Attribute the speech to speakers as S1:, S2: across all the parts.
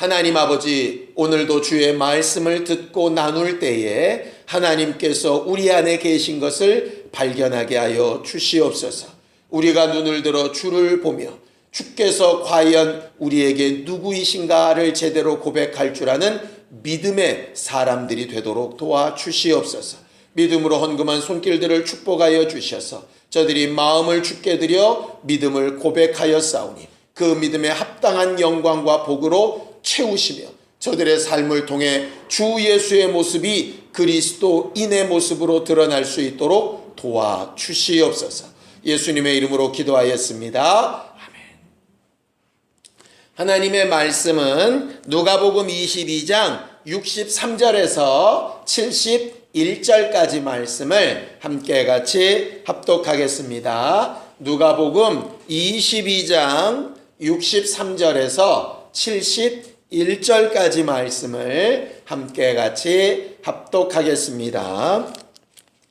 S1: 하나님 아버지, 오늘도 주의 말씀을 듣고 나눌 때에 하나님께서 우리 안에 계신 것을 발견하게 하여 주시옵소서. 우리가 눈을 들어 주를 보며 주께서 과연 우리에게 누구이신가를 제대로 고백할 줄 아는 믿음의 사람들이 되도록 도와주시옵소서. 믿음으로 헌금한 손길들을 축복하여 주셔서 저들이 마음을 주께 드려 믿음을 고백하여 싸우니 그 믿음에 합당한 영광과 복으로 채우시며 저들의 삶을 통해 주 예수의 모습이 그리스도인의 모습으로 드러날 수 있도록 도와주시옵소서. 예수님의 이름으로 기도하였습니다. 하나님의 말씀은 누가복음 22장 63절에서 71절까지 말씀을 함께 같이 합독하겠습니다. 누가복음 22장 63절에서 71절까지 말씀을 함께 같이 합독하겠습니다.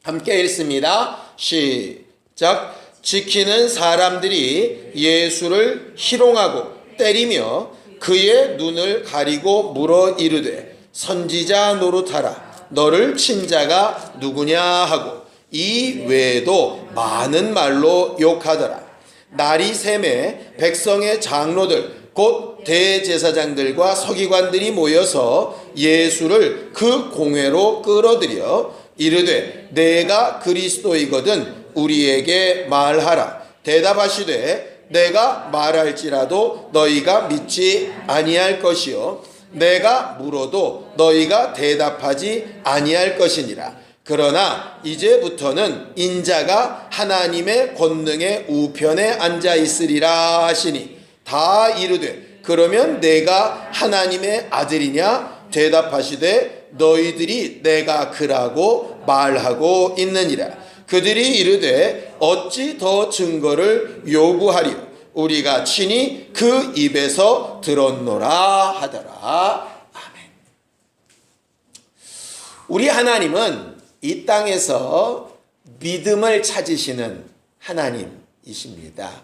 S1: 함께 읽습니다. 시작. 지키는 사람들이 예수를 희롱하고 때리며 그의 눈을 가리고 물어 이르되 선지자 노릇하라. 너를 친 자가 누구냐 하고 이 외에도 많은 말로 욕하더라. 날이 샘에 백성의 장로들 곧 대제사장들과 서기관들이 모여서 예수를 그 공회로 끌어들여 이르되 내가 그리스도이거든 우리에게 말하라. 대답하시되 내가 말할지라도 너희가 믿지 아니할 것이요 내가 물어도 너희가 대답하지 아니할 것이니라. 그러나 이제부터는 인자가 하나님의 권능의 우편에 앉아 있으리라 하시니 다 이르되 그러면 내가 하나님의 아들이냐 대답하시되 너희들이 내가 그라고 말하고 있느니라. 그들이 이르되 어찌 더 증거를 요구하리요 우리가 친히 그 입에서 들었노라 하더라. 아멘. 우리 하나님은 이 땅에서 믿음을 찾으시는 하나님이십니다.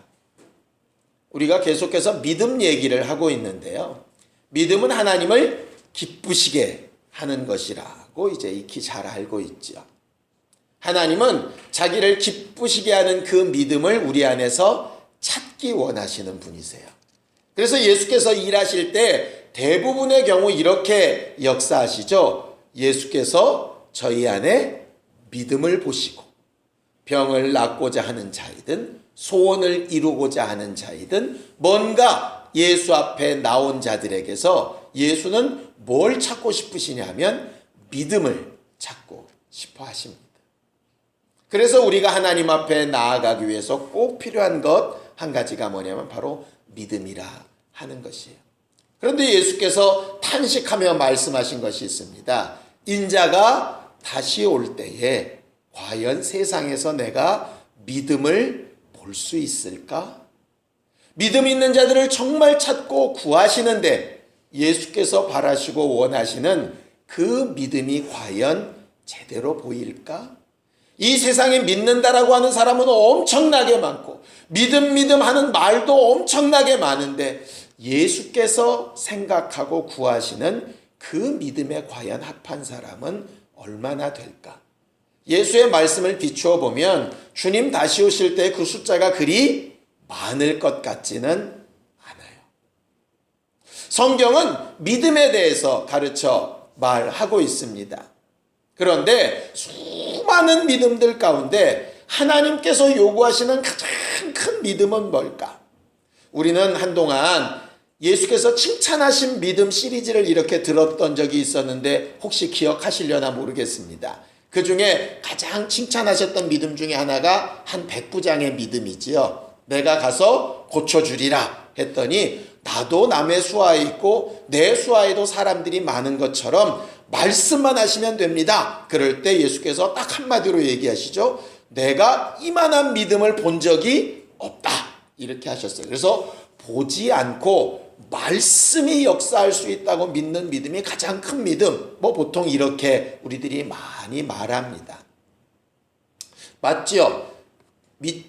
S1: 우리가 계속해서 믿음 얘기를 하고 있는데요. 믿음은 하나님을 기쁘시게 하는 것이라고 이제 익히 잘 알고 있죠. 하나님은 자기를 기쁘시게 하는 그 믿음을 우리 안에서 찾기 원하시는 분이세요. 그래서 예수께서 일하실 때 대부분의 경우 이렇게 역사하시죠. 예수께서 저희 안에 믿음을 보시고 병을 낫고자 하는 자이든 소원을 이루고자 하는 자이든 뭔가 예수 앞에 나온 자들에게서 예수는 뭘 찾고 싶으시냐 하면 믿음을 찾고 싶어 하십니다. 그래서 우리가 하나님 앞에 나아가기 위해서 꼭 필요한 것 한 가지가 뭐냐면 바로 믿음이라 하는 것이에요. 그런데 예수께서 탄식하며 말씀하신 것이 있습니다. 인자가 다시 올 때에 과연 세상에서 내가 믿음을 볼 수 있을까? 믿음 있는 자들을 정말 찾고 구하시는데 예수께서 바라시고 원하시는 그 믿음이 과연 제대로 보일까? 이 세상에 믿는다라고 하는 사람은 엄청나게 많고 믿음 하는 말도 엄청나게 많은데 예수께서 생각하고 구하시는 그 믿음에 과연 합한 사람은 얼마나 될까? 예수의 말씀을 비추어 보면 주님 다시 오실 때 그 숫자가 그리 많을 것 같지는 않아요. 성경은 믿음에 대해서 가르쳐 말하고 있습니다. 그런데 수많은 믿음들 가운데 하나님께서 요구하시는 가장 큰 믿음은 뭘까? 우리는 한동안 예수께서 칭찬하신 믿음 시리즈를 이렇게 들었던 적이 있었는데 혹시 기억하시려나 모르겠습니다. 그 중에 가장 칭찬하셨던 믿음 중에 하나가 한 백부장의 믿음이지요. 내가 가서 고쳐주리라 했더니 나도 남의 수하에 있고 내 수하에도 사람들이 많은 것처럼 말씀만 하시면 됩니다. 그럴 때 예수께서 딱 한마디로 얘기하시죠. 내가 이만한 믿음을 본 적이 없다. 이렇게 하셨어요. 그래서 보지 않고 말씀이 역사할 수 있다고 믿는 믿음이 가장 큰 믿음. 보통 이렇게 우리들이 많이 말합니다. 맞죠?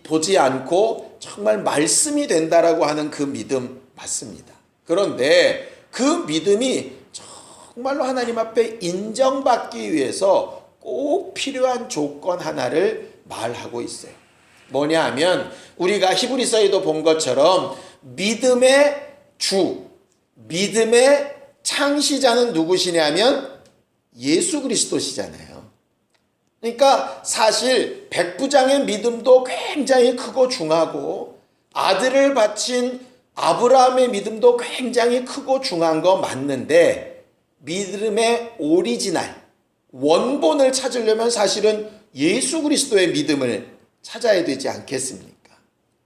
S1: 보지 않고 정말 말씀이 된다라고 하는 그 믿음 맞습니다. 그런데 그 믿음이 정말로 하나님 앞에 인정받기 위해서 꼭 필요한 조건 하나를 말하고 있어요. 뭐냐 하면 우리가 히브리서에도 본 것처럼 믿음의 주, 믿음의 창시자는 누구시냐면 예수 그리스도시잖아요. 그러니까 사실 백부장의 믿음도 굉장히 크고 중하고 아들을 바친 아브라함의 믿음도 굉장히 크고 중한 거 맞는데 믿음의 오리지널, 원본을 찾으려면 사실은 예수 그리스도의 믿음을 찾아야 되지 않겠습니까?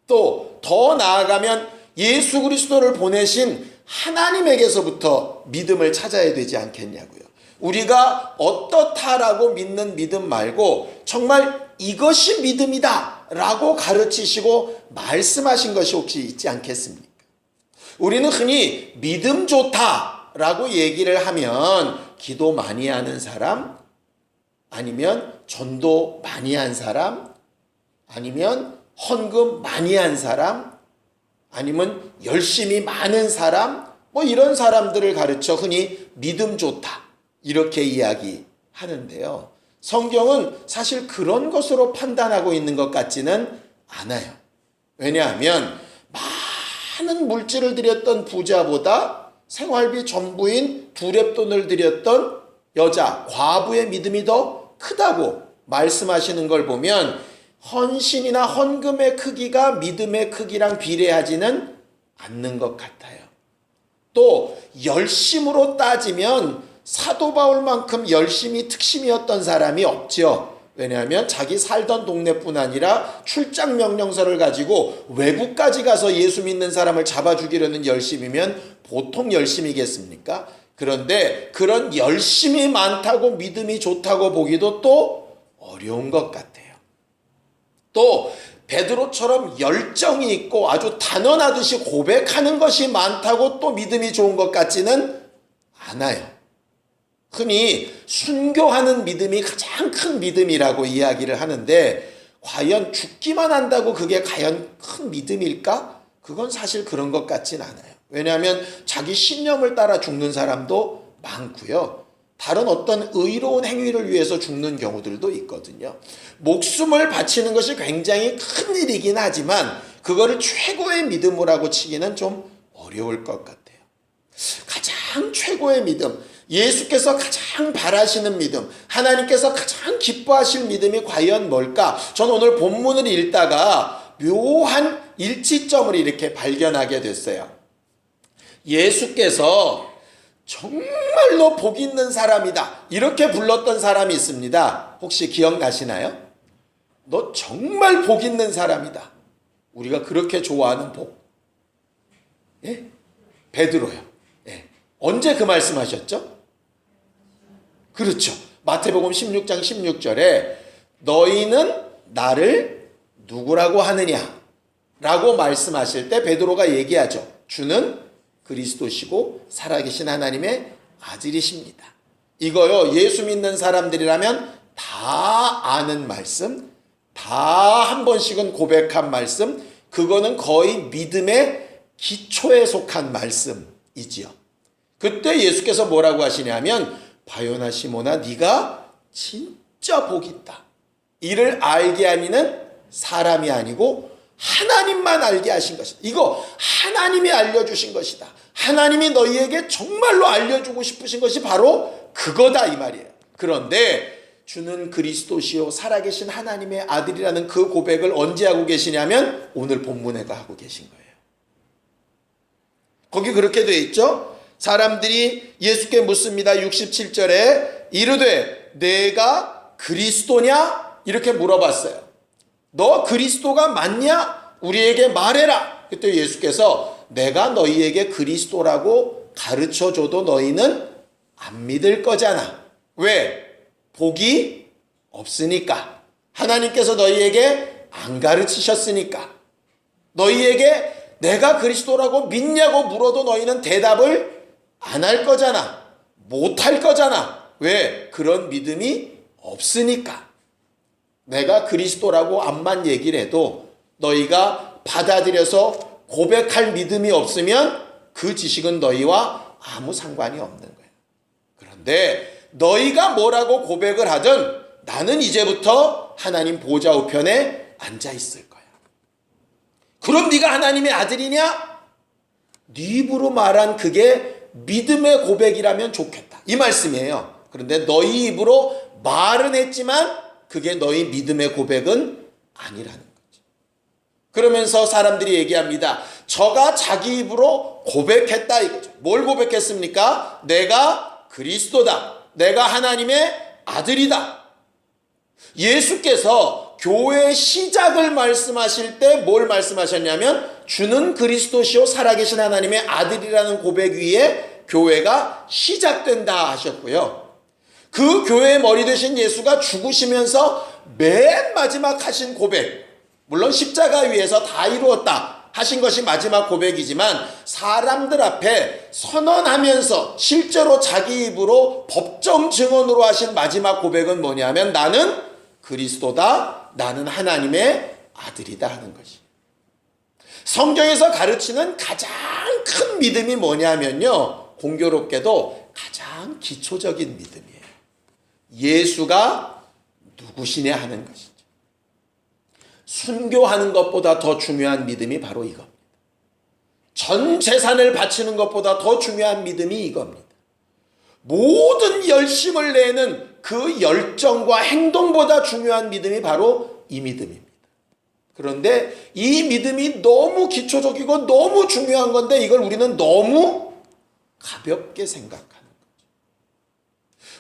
S1: 또 더 나아가면 예수 그리스도를 보내신 하나님에게서부터 믿음을 찾아야 되지 않겠냐고요. 우리가 어떻다라고 믿는 믿음 말고 정말 이것이 믿음이다 라고 가르치시고 말씀하신 것이 혹시 있지 않겠습니까? 우리는 흔히 믿음 좋다 라고 얘기를 하면 기도 많이 하는 사람, 아니면 전도 많이 한 사람, 아니면 헌금 많이 한 사람, 아니면 열심히 많은 사람, 뭐 이런 사람들을 가르쳐 흔히 믿음 좋다 이렇게 이야기하는데요. 성경은 사실 그런 것으로 판단하고 있는 것 같지는 않아요. 왜냐하면 많은 물질을 들였던 부자보다 생활비 전부인 두렙돈을 들였던 여자, 과부의 믿음이 더 크다고 말씀하시는 걸 보면 헌신이나 헌금의 크기가 믿음의 크기랑 비례하지는 않는 것 같아요. 또 열심으로 따지면 사도 바울만큼 열심히 특심이었던 사람이 없죠. 왜냐하면 자기 살던 동네뿐 아니라 출장 명령서를 가지고 외국까지 가서 예수 믿는 사람을 잡아주기려는 열심이면 보통 열심이겠습니까? 그런데 그런 열심이 많다고 믿음이 좋다고 보기도 또 어려운 것 같아요. 또 베드로처럼 열정이 있고 아주 단언하듯이 고백하는 것이 많다고 또 믿음이 좋은 것 같지는 않아요. 흔히 순교하는 믿음이 가장 큰 믿음이라고 이야기를 하는데 과연 죽기만 한다고 그게 과연 큰 믿음일까? 그건 사실 그런 것 같진 않아요. 왜냐하면 자기 신념을 따라 죽는 사람도 많고요. 다른 어떤 의로운 행위를 위해서 죽는 경우들도 있거든요. 목숨을 바치는 것이 굉장히 큰 일이긴 하지만 그거를 최고의 믿음이라고 치기는 좀 어려울 것 같아요. 가장 최고의 믿음, 예수께서 가장 바라시는 믿음, 하나님께서 가장 기뻐하실 믿음이 과연 뭘까? 저는 오늘 본문을 읽다가 묘한 일치점을 이렇게 발견하게 됐어요. 예수께서 정말로 복 있는 사람이다 이렇게 불렀던 사람이 있습니다. 혹시 기억나시나요? 너 정말 복 있는 사람이다. 우리가 그렇게 좋아하는 복. 예? 베드로요. 예. 언제 그 말씀하셨죠? 그렇죠. 마태복음 16장 16절에 너희는 나를 누구라고 하느냐 라고 말씀하실 때 베드로가 얘기하죠. 주는 그리스도시고 살아계신 하나님의 아들이십니다. 이거요, 예수 믿는 사람들이라면 다 아는 말씀, 다 한 번씩은 고백한 말씀, 그거는 거의 믿음의 기초에 속한 말씀이지요. 그때 예수께서 뭐라고 하시냐면 바요나 시몬아 네가 진짜 복이 있다. 이를 알게 하니는 사람이 아니고 하나님만 알게 하신 것이다. 이거 하나님이 알려주신 것이다. 하나님이 너희에게 정말로 알려주고 싶으신 것이 바로 그거다 이 말이에요. 그런데 주는 그리스도시요 살아계신 하나님의 아들이라는 그 고백을 언제 하고 계시냐면 오늘 본문에가 하고 계신 거예요. 거기 그렇게 되어 있죠. 사람들이 예수께 묻습니다. 67절에 이르되 내가 그리스도냐? 이렇게 물어봤어요. 너 그리스도가 맞냐? 우리에게 말해라. 그때 예수께서 내가 너희에게 그리스도라고 가르쳐줘도 너희는 안 믿을 거잖아. 왜? 복이 없으니까. 하나님께서 너희에게 안 가르치셨으니까. 너희에게 내가 그리스도라고 믿냐고 물어도 너희는 대답을 안 할 거잖아. 못 할 거잖아. 왜? 그런 믿음이 없으니까. 내가 그리스도라고 암만 얘기를 해도 너희가 받아들여서 고백할 믿음이 없으면 그 지식은 너희와 아무 상관이 없는 거예요. 그런데 너희가 뭐라고 고백을 하든 나는 이제부터 하나님 보좌 우편에 앉아 있을 거야. 그럼 네가 하나님의 아들이냐? 네 입으로 말한 그게 믿음의 고백이라면 좋겠다, 이 말씀이에요. 그런데 너희 입으로 말은 했지만 그게 너희 믿음의 고백은 아니라는 거죠. 그러면서 사람들이 얘기합니다. 저가 자기 입으로 고백했다 이거죠. 뭘 고백했습니까? 내가 그리스도다, 내가 하나님의 아들이다. 예수께서 교회의 시작을 말씀하실 때 뭘 말씀하셨냐면 주는 그리스도시요 살아계신 하나님의 아들이라는 고백 위에 교회가 시작된다 하셨고요. 그 교회의 머리 되신 예수가 죽으시면서 맨 마지막 하신 고백, 물론 십자가 위에서 다 이루었다 하신 것이 마지막 고백이지만 사람들 앞에 선언하면서 실제로 자기 입으로 법정 증언으로 하신 마지막 고백은 뭐냐면 나는 그리스도다, 나는 하나님의 아들이다 하는 것이. 성경에서 가르치는 가장 큰 믿음이 뭐냐면요, 공교롭게도 가장 기초적인 믿음이에요. 예수가 누구시냐 하는 것이죠. 순교하는 것보다 더 중요한 믿음이 바로 이겁니다. 전 재산을 바치는 것보다 더 중요한 믿음이 이겁니다. 모든 열심을 내는 그 열정과 행동보다 중요한 믿음이 바로 이 믿음입니다. 그런데 이 믿음이 너무 기초적이고 너무 중요한 건데 이걸 우리는 너무 가볍게 생각하는 거죠.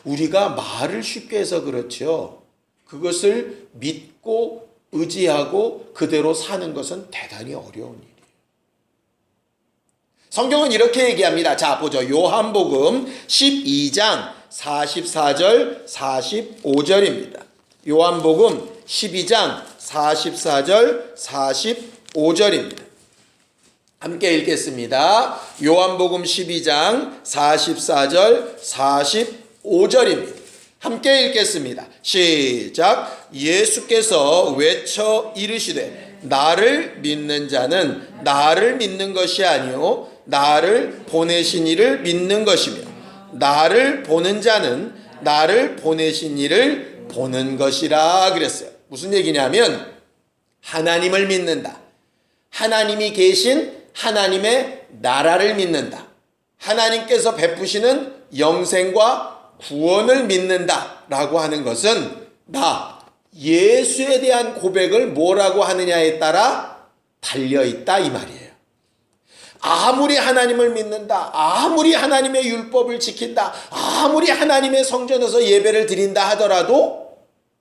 S1: 우리가 말을 쉽게 해서 그렇죠. 그것을 믿고 의지하고 그대로 사는 것은 대단히 어려운 일이에요. 성경은 이렇게 얘기합니다. 자, 보죠. 요한복음 12장 44절 45절입니다. 요한복음 12장 44절 45절입니다. 함께 읽겠습니다. 요한복음 12장 44절 45절입니다. 함께 읽겠습니다. 시작. 예수께서 외쳐 이르시되 나를 믿는 자는 나를 믿는 것이 아니요 나를 보내신 이를 믿는 것이며 나를 보는 자는 나를 보내신 이를 보는 것이라 그랬어요. 무슨 얘기냐면 하나님을 믿는다, 하나님이 계신 하나님의 나라를 믿는다, 하나님께서 베푸시는 영생과 구원을 믿는다 라고 하는 것은 나 예수에 대한 고백을 뭐라고 하느냐에 따라 달려있다 이 말이에요. 아무리 하나님을 믿는다, 아무리 하나님의 율법을 지킨다, 아무리 하나님의 성전에서 예배를 드린다 하더라도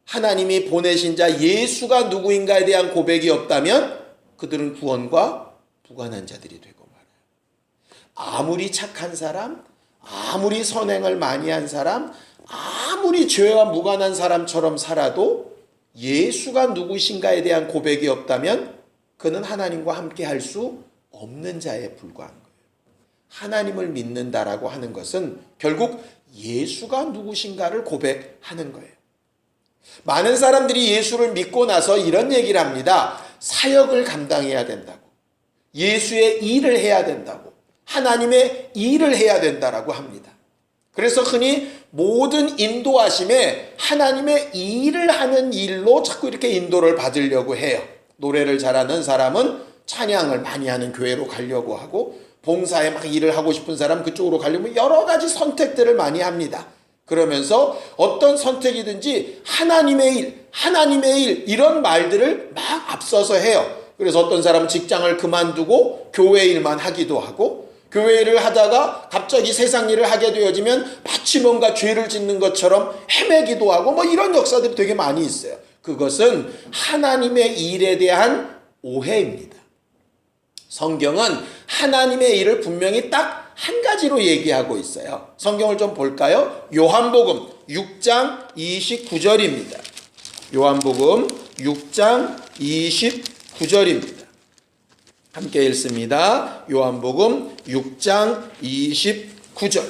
S1: 하나님이 보내신 자 예수가 누구인가에 대한 고백이 없다면 그들은 구원과 무관한 자들이 되고 말아요. 아무리 착한 사람, 아무리 선행을 많이 한 사람, 아무리 죄와 무관한 사람처럼 살아도 예수가 누구신가에 대한 고백이 없다면 그는 하나님과 함께 할 수 없는 자에 불과한 거예요. 하나님을 믿는다라고 하는 것은 결국 예수가 누구신가를 고백하는 거예요. 많은 사람들이 예수를 믿고 나서 이런 얘기를 합니다. 사역을 감당해야 된다고, 예수의 일을 해야 된다고, 하나님의 일을 해야 된다라고 합니다. 그래서 흔히 모든 인도하심에 하나님의 일을 하는 일로 자꾸 이렇게 인도를 받으려고 해요. 노래를 잘하는 사람은 찬양을 많이 하는 교회로 가려고 하고, 봉사에 막 일을 하고 싶은 사람 그쪽으로 가려면 여러 가지 선택들을 많이 합니다. 그러면서 어떤 선택이든지 하나님의 일 이런 말들을 막 앞서서 해요. 그래서 어떤 사람은 직장을 그만두고 교회 일만 하기도 하고, 교회 일을 하다가 갑자기 세상 일을 하게 되어지면 마치 뭔가 죄를 짓는 것처럼 헤매기도 하고 뭐 이런 역사들이 되게 많이 있어요. 그것은 하나님의 일에 대한 오해입니다. 성경은 하나님의 일을 분명히 딱 한 가지로 얘기하고 있어요. 성경을 좀 볼까요? 요한복음 6장 29절입니다. 요한복음 6장 29절입니다. 함께 읽습니다. 요한복음 6장 29절.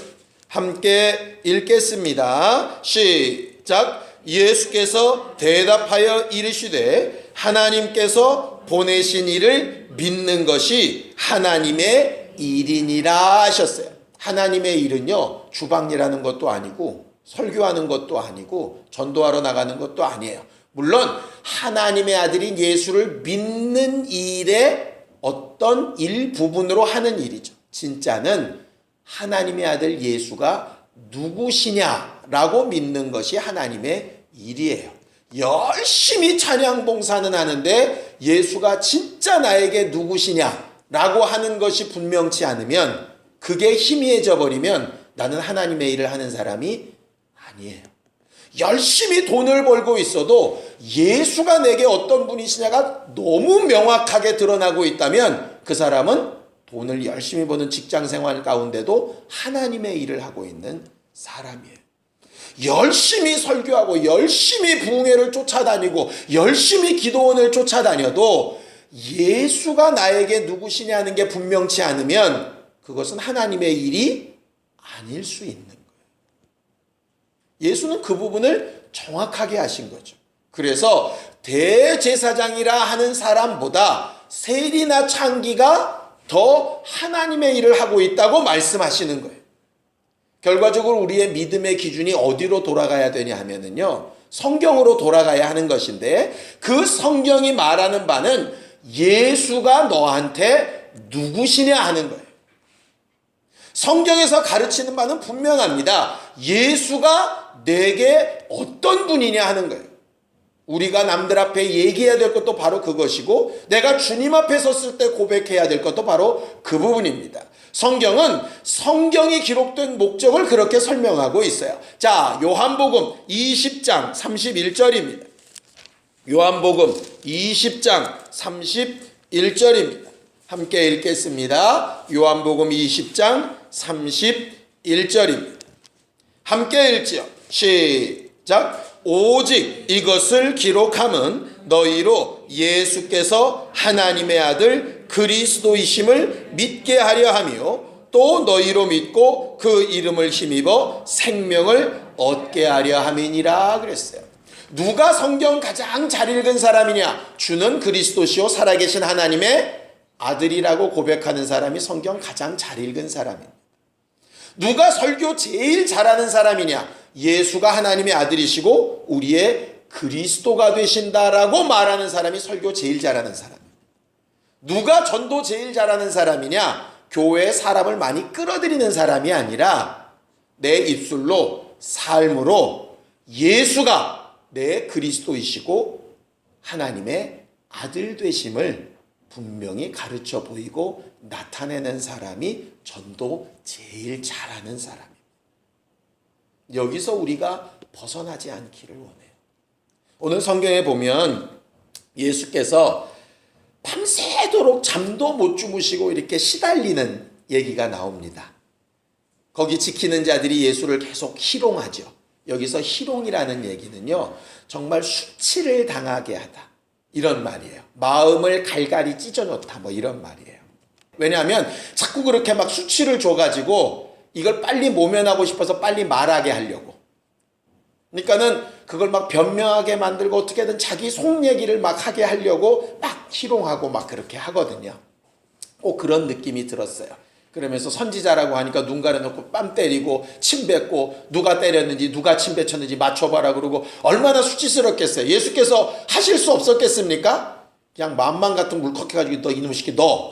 S1: 함께 읽겠습니다. 시작. 예수께서 대답하여 이르시되 하나님께서 보내신 이를 믿는 것이 하나님의 일이니라 하셨어요. 하나님의 일은요, 주방일하는 것도 아니고 설교하는 것도 아니고 전도하러 나가는 것도 아니에요. 물론 하나님의 아들인 예수를 믿는 일의 어떤 일부분으로 하는 일이죠. 진짜는 하나님의 아들 예수가 누구시냐라고 믿는 것이 하나님의 일이에요. 열심히 찬양 봉사는 하는데 예수가 진짜 나에게 누구시냐라고 하는 것이 분명치 않으면, 그게 희미해져 버리면 나는 하나님의 일을 하는 사람이 아니에요. 열심히 돈을 벌고 있어도 예수가 내게 어떤 분이시냐가 너무 명확하게 드러나고 있다면 그 사람은 돈을 열심히 버는 직장 생활 가운데도 하나님의 일을 하고 있는 사람이에요. 열심히 설교하고 열심히 부흥회를 쫓아다니고 열심히 기도원을 쫓아다녀도 예수가 나에게 누구시냐는 게 분명치 않으면 그것은 하나님의 일이 아닐 수 있는 거예요. 예수는 그 부분을 정확하게 하신 거죠. 그래서 대제사장이라 하는 사람보다 세리나 창기가 더 하나님의 일을 하고 있다고 말씀하시는 거예요. 결과적으로 우리의 믿음의 기준이 어디로 돌아가야 되냐 하면은요, 성경으로 돌아가야 하는 것인데, 그 성경이 말하는 바는 예수가 너한테 누구시냐 하는 거예요. 성경에서 가르치는 바는 분명합니다. 예수가 내게 어떤 분이냐 하는 거예요. 우리가 남들 앞에 얘기해야 될 것도 바로 그것이고, 내가 주님 앞에 섰을 때 고백해야 될 것도 바로 그 부분입니다. 성경은 성경이 기록된 목적을 그렇게 설명하고 있어요. 자, 요한복음 20장 31절입니다. 요한복음 20장 31절입니다. 함께 읽겠습니다. 요한복음 20장 31절입니다. 함께 읽지요. 시작. 오직 이것을 기록함은 너희로 예수께서 하나님의 아들 그리스도이심을 믿게 하려 하며, 또 너희로 믿고 그 이름을 힘입어 생명을 얻게 하려 함이니라 그랬어요. 누가 성경 가장 잘 읽은 사람이냐? 주는 그리스도시요 살아계신 하나님의 아들이라고 고백하는 사람이 성경 가장 잘 읽은 사람입니다. 누가 설교 제일 잘하는 사람이냐? 예수가 하나님의 아들이시고 우리의 그리스도가 되신다라고 말하는 사람이 설교 제일 잘하는 사람. 누가 전도 제일 잘하는 사람이냐? 교회에 사람을 많이 끌어들이는 사람이 아니라 내 입술로, 삶으로 예수가 내 그리스도이시고 하나님의 아들 되심을 분명히 가르쳐 보이고 나타내는 사람이 전도 제일 잘하는 사람입니다. 여기서 우리가 벗어나지 않기를 원해요. 오늘 성경에 보면 예수께서 밤새도록 잠도 못 주무시고 이렇게 시달리는 얘기가 나옵니다. 거기 지키는 자들이 예수를 계속 희롱하죠. 여기서 희롱이라는 얘기는요, 정말 수치를 당하게 하다, 이런 말이에요. 마음을 갈갈이 찢어놓다, 뭐 이런 말이에요. 왜냐하면 자꾸 그렇게 막 수치를 줘가지고 이걸 빨리 모면하고 싶어서 빨리 말하게 하려고. 그러니까는 그걸 막 변명하게 만들고 어떻게든 자기 속 얘기를 막 하게 하려고 막 희롱하고 막 그렇게 하거든요. 꼭 그런 느낌이 들었어요. 그러면서 선지자라고 하니까 눈 가려놓고 뺨 때리고 침 뱉고 누가 때렸는지 누가 침 뱉었는지 맞춰봐라 그러고 얼마나 수치스럽겠어요. 예수께서 하실 수 없었겠습니까? 그냥 맘만 같은 물컥해가지고 너 이놈 시키 너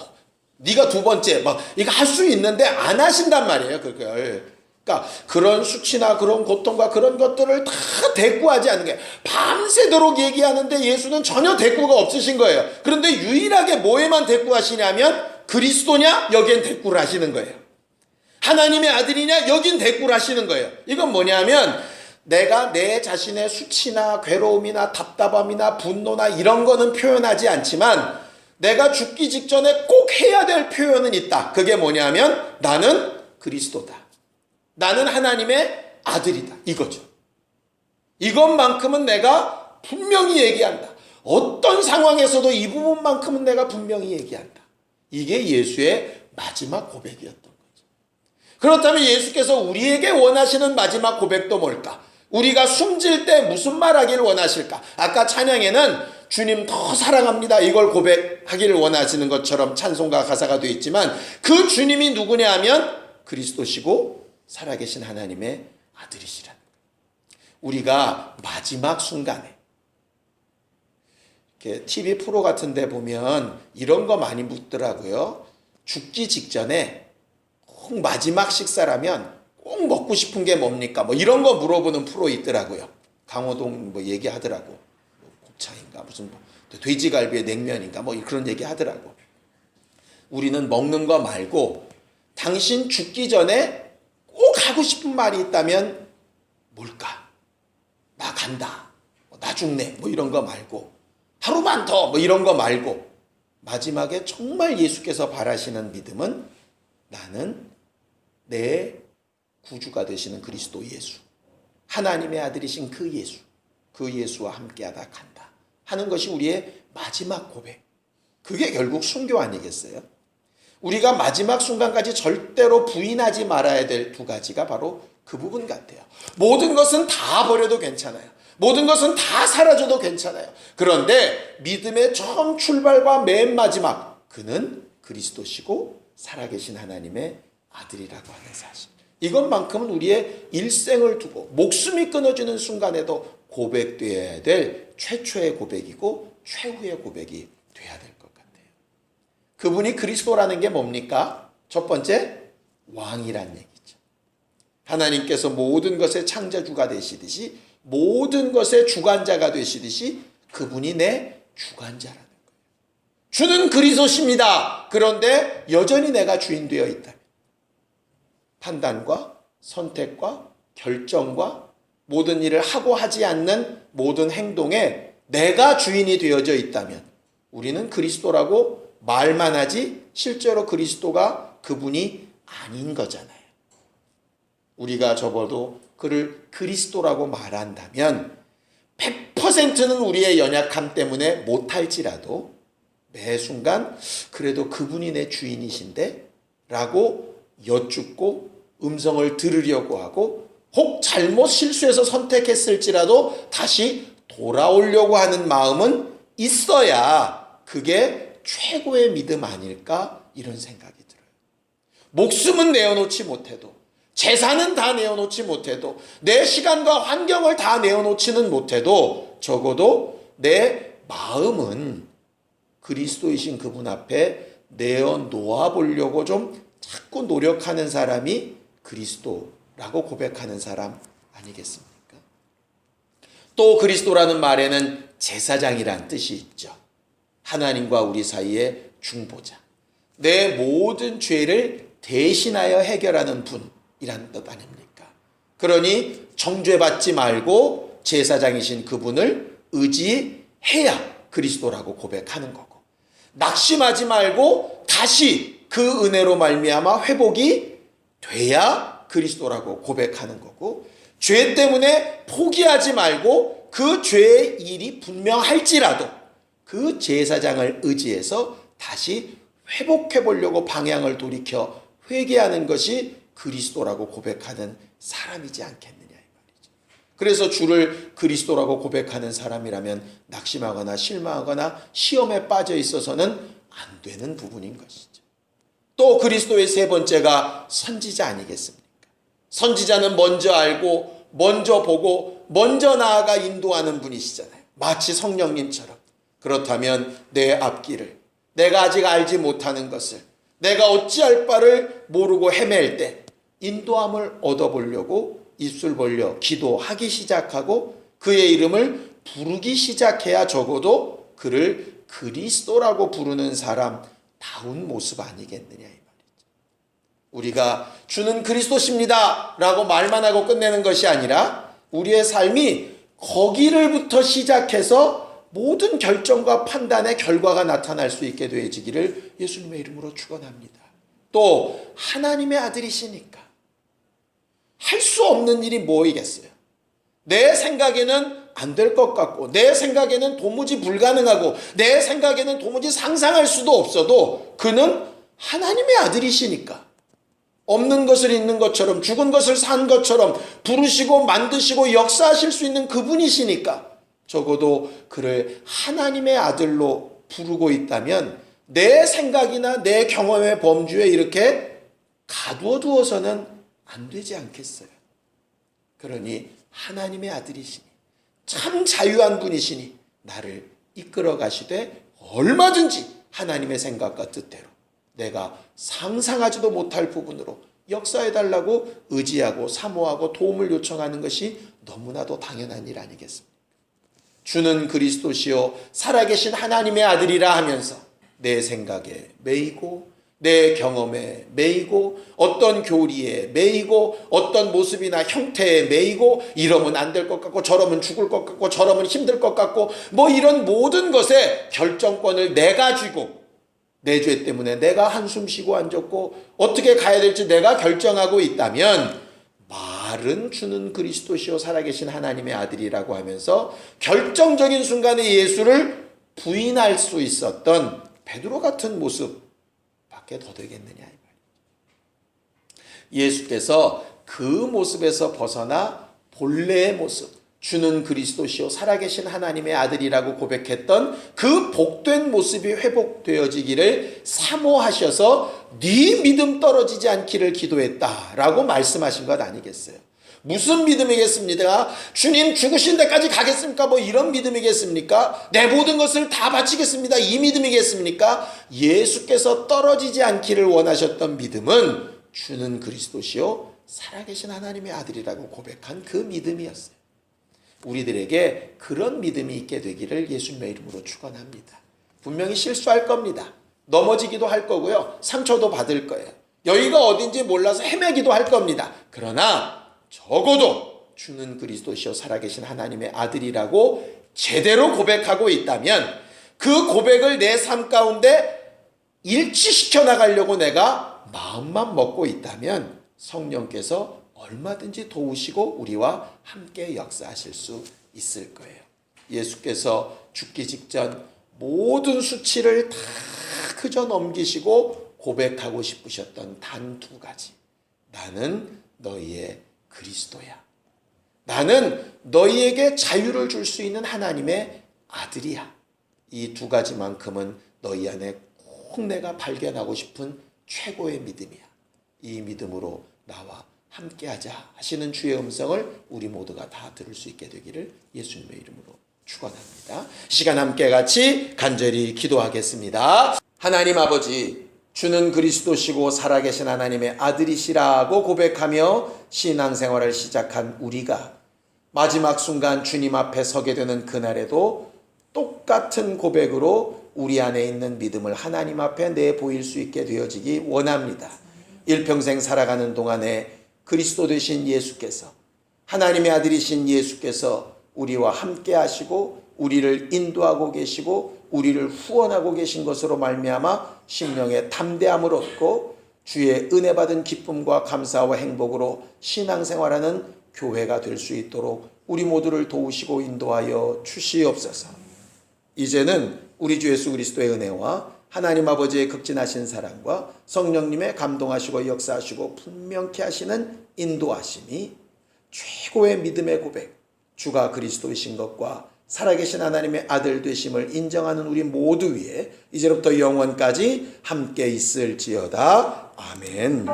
S1: 네가 두 번째 막 이거 할 수 있는데 안 하신단 말이에요. 그걸. 그러니까 그런 수치나 그런 고통과 그런 것들을 다 대꾸하지 않는 게, 밤새도록 얘기하는데 예수는 전혀 대꾸가 없으신 거예요. 그런데 유일하게 뭐에만 대꾸하시냐면 그리스도냐? 여기엔 대꾸를 하시는 거예요. 하나님의 아들이냐? 여긴 대꾸를 하시는 거예요. 이건 뭐냐면 내가 내 자신의 수치나 괴로움이나 답답함이나 분노나 이런 거는 표현하지 않지만 내가 죽기 직전에 꼭 해야 될 표현은 있다. 그게 뭐냐면 나는 그리스도다. 나는 하나님의 아들이다. 이거죠. 이것만큼은 내가 분명히 얘기한다. 어떤 상황에서도 이 부분만큼은 내가 분명히 얘기한다. 이게 예수의 마지막 고백이었던 거죠. 그렇다면 예수께서 우리에게 원하시는 마지막 고백도 뭘까? 우리가 숨질 때 무슨 말하기를 원하실까? 아까 찬양에는 주님 더 사랑합니다, 이걸 고백하기를 원하시는 것처럼 찬송가 가사가 되어 있지만 그 주님이 누구냐 하면 그리스도시고 살아계신 하나님의 아들이시라는 거예요. 우리가 마지막 순간에 이렇게 TV 프로 같은 데 보면 이런 거 많이 묻더라고요. 죽기 직전에 꼭 마지막 식사라면 꼭 먹고 싶은 게 뭡니까? 뭐 이런 거 물어보는 프로 있더라고요. 강호동 뭐 얘기하더라고. 곱창인가 무슨 뭐 돼지갈비에 냉면인가 뭐 그런 얘기 하더라고. 우리는 먹는 거 말고 당신 죽기 전에 꼭 하고 싶은 말이 있다면 뭘까? 나 간다. 나 죽네. 뭐 이런 거 말고 하루만 더 뭐 이런 거 말고 마지막에 정말 예수께서 바라시는 믿음은 나는 내 구주가 되시는 그리스도 예수, 하나님의 아들이신 그 예수, 그 예수와 함께하다 간다 하는 것이 우리의 마지막 고백. 그게 결국 순교 아니겠어요? 우리가 마지막 순간까지 절대로 부인하지 말아야 될 두 가지가 바로 그 부분 같아요. 모든 것은 다 버려도 괜찮아요. 모든 것은 다 사라져도 괜찮아요. 그런데 믿음의 처음 출발과 맨 마지막, 그는 그리스도시고 살아계신 하나님의 아들이라고 하는 사실. 이것만큼은 우리의 일생을 두고 목숨이 끊어지는 순간에도 고백되어야 될 최초의 고백이고 최후의 고백이 돼야 될 것 같아요. 그분이 그리스도라는 게 뭡니까? 첫 번째, 왕이란 얘기죠. 하나님께서 모든 것의 창조주가 되시듯이 모든 것의 주관자가 되시듯이 그분이 내 주관자라는 거예요. 주는 그리스도십니다. 그런데 여전히 내가 주인 되어 있다면 판단과 선택과 결정과 모든 일을 하고 하지 않는 모든 행동에 내가 주인이 되어져 있다면 우리는 그리스도라고 말만 하지 실제로 그리스도가 그분이 아닌 거잖아요. 우리가 적어도 그를 그리스도라고 말한다면 100%는 우리의 연약함 때문에 못할지라도 매 순간 그래도 그분이 내 주인이신데 라고 여쭙고 음성을 들으려고 하고 혹 잘못 실수해서 선택했을지라도 다시 돌아오려고 하는 마음은 있어야 그게 최고의 믿음 아닐까 이런 생각이 들어요. 목숨은 내어놓지 못해도 재산은 다 내어놓지 못해도 내 시간과 환경을 다 내어놓지는 못해도 적어도 내 마음은 그리스도이신 그분 앞에 내어놓아 보려고 좀 자꾸 노력하는 사람이 그리스도라고 고백하는 사람 아니겠습니까? 또 그리스도라는 말에는 제사장이란 뜻이 있죠. 하나님과 우리 사이의 중보자. 내 모든 죄를 대신하여 해결하는 분이라는 뜻 아닙니까? 그러니 정죄받지 말고 제사장이신 그분을 의지해야 그리스도라고 고백하는 거고, 낙심하지 말고 다시 그 은혜로 말미암아 회복이 돼야 그리스도라고 고백하는 거고, 죄 때문에 포기하지 말고 그 죄의 일이 분명할지라도 그 제사장을 의지해서 다시 회복해 보려고 방향을 돌이켜 회개하는 것이 그리스도라고 고백하는 사람이지 않겠느냐 이 말이죠. 그래서 주를 그리스도라고 고백하는 사람이라면 낙심하거나 실망하거나 시험에 빠져 있어서는 안 되는 부분인 것이죠. 또 그리스도의 세 번째가 선지자 아니겠습니까? 선지자는 먼저 알고 먼저 보고 먼저 나아가 인도하는 분이시잖아요. 마치 성령님처럼. 그렇다면 내 앞길을, 내가 아직 알지 못하는 것을, 내가 어찌할 바를 모르고 헤맬 때 인도함을 얻어보려고 입술 벌려 기도하기 시작하고 그의 이름을 부르기 시작해야 적어도 그를 그리스도라고 부르는 사람다운 모습 아니겠느냐 이 말이죠. 우리가 주는 그리스도십니다 라고 말만 하고 끝내는 것이 아니라 우리의 삶이 거기를부터 시작해서 모든 결정과 판단의 결과가 나타날 수 있게 되어지기를 예수님의 이름으로 축원합니다. 또 하나님의 아들이시니까 할 수 없는 일이 뭐이겠어요? 내 생각에는 안 될 것 같고 내 생각에는 도무지 불가능하고 내 생각에는 도무지 상상할 수도 없어도 그는 하나님의 아들이시니까 없는 것을 있는 것처럼 죽은 것을 산 것처럼 부르시고 만드시고 역사하실 수 있는 그분이시니까 적어도 그를 하나님의 아들로 부르고 있다면 내 생각이나 내 경험의 범주에 이렇게 가두어 두어서는 안 되지 않겠어요. 그러니 하나님의 아들이시니 참 자유한 분이시니 나를 이끌어 가시되 얼마든지 하나님의 생각과 뜻대로 내가 상상하지도 못할 부분으로 역사해달라고 의지하고 사모하고 도움을 요청하는 것이 너무나도 당연한 일 아니겠습니까? 주는 그리스도시요 살아계신 하나님의 아들이라 하면서 내 생각에 매이고 내 경험에 매이고 어떤 교리에 매이고 어떤 모습이나 형태에 매이고 이러면 안 될 것 같고 저러면 죽을 것 같고 저러면 힘들 것 같고 뭐 이런 모든 것에 결정권을 내가 쥐고 내 죄 때문에 내가 한숨 쉬고 앉았고 어떻게 가야 될지 내가 결정하고 있다면 말은 주는 그리스도시요 살아계신 하나님의 아들이라고 하면서 결정적인 순간에 예수를 부인할 수 있었던 베드로 같은 모습 밖에 더 되겠느냐 이 말이죠. 예수께서 그 모습에서 벗어나 본래의 모습 주는 그리스도시요 살아계신 하나님의 아들이라고 고백했던 그 복된 모습이 회복되어지기를 사모하셔서 네 믿음 떨어지지 않기를 기도했다라고 말씀하신 것 아니겠어요? 무슨 믿음이겠습니까? 주님 죽으신 데까지 가겠습니까? 뭐 이런 믿음이겠습니까? 내 모든 것을 다 바치겠습니다. 이 믿음이겠습니까? 예수께서 떨어지지 않기를 원하셨던 믿음은 주는 그리스도시요 살아계신 하나님의 아들이라고 고백한 그 믿음이었어요. 우리들에게 그런 믿음이 있게 되기를 예수님의 이름으로 축원합니다. 분명히 실수할 겁니다. 넘어지기도 할 거고요. 상처도 받을 거예요. 여기가 어딘지 몰라서 헤매기도 할 겁니다. 그러나 적어도 주는 그리스도시요 살아계신 하나님의 아들이라고 제대로 고백하고 있다면 그 고백을 내 삶 가운데 일치시켜 나가려고 내가 마음만 먹고 있다면 성령께서 얼마든지 도우시고 우리와 함께 역사하실 수 있을 거예요. 예수께서 죽기 직전 모든 수치를 다 그저 넘기시고 고백하고 싶으셨던 단 두 가지. 나는 너희의 그리스도야. 나는 너희에게 자유를 줄 수 있는 하나님의 아들이야. 이 두 가지만큼은 너희 안에 꼭 내가 발견하고 싶은 최고의 믿음이야. 이 믿음으로 나와 함께하자 하시는 주의 음성을 우리 모두가 다 들을 수 있게 되기를 예수님의 이름으로 축원합니다. 이 시간 함께 같이 간절히 기도하겠습니다. 하나님 아버지, 주는 그리스도시고 살아계신 하나님의 아들이시라고 고백하며 신앙생활을 시작한 우리가 마지막 순간 주님 앞에 서게 되는 그날에도 똑같은 고백으로 우리 안에 있는 믿음을 하나님 앞에 내보일 수 있게 되어지기 원합니다. 일평생 살아가는 동안에 그리스도 되신 예수께서 하나님의 아들이신 예수께서 우리와 함께 하시고 우리를 인도하고 계시고 우리를 후원하고 계신 것으로 말미암아 심령의 담대함을 얻고 주의 은혜 받은 기쁨과 감사와 행복으로 신앙생활하는 교회가 될 수 있도록 우리 모두를 도우시고 인도하여 주시옵소서. 이제는 우리 주 예수 그리스도의 은혜와 하나님 아버지의 극진하신 사랑과 성령님의 감동하시고 역사하시고 분명케 하시는 인도하심이 최고의 믿음의 고백, 주가 그리스도이신 것과 살아계신 하나님의 아들 되심을 인정하는 우리 모두 위에 이제로부터 영원까지 함께 있을지어다. 아멘.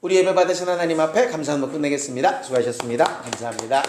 S1: 우리 예배 받으신 하나님 앞에 감사한 것 끝내겠습니다. 수고하셨습니다. 감사합니다.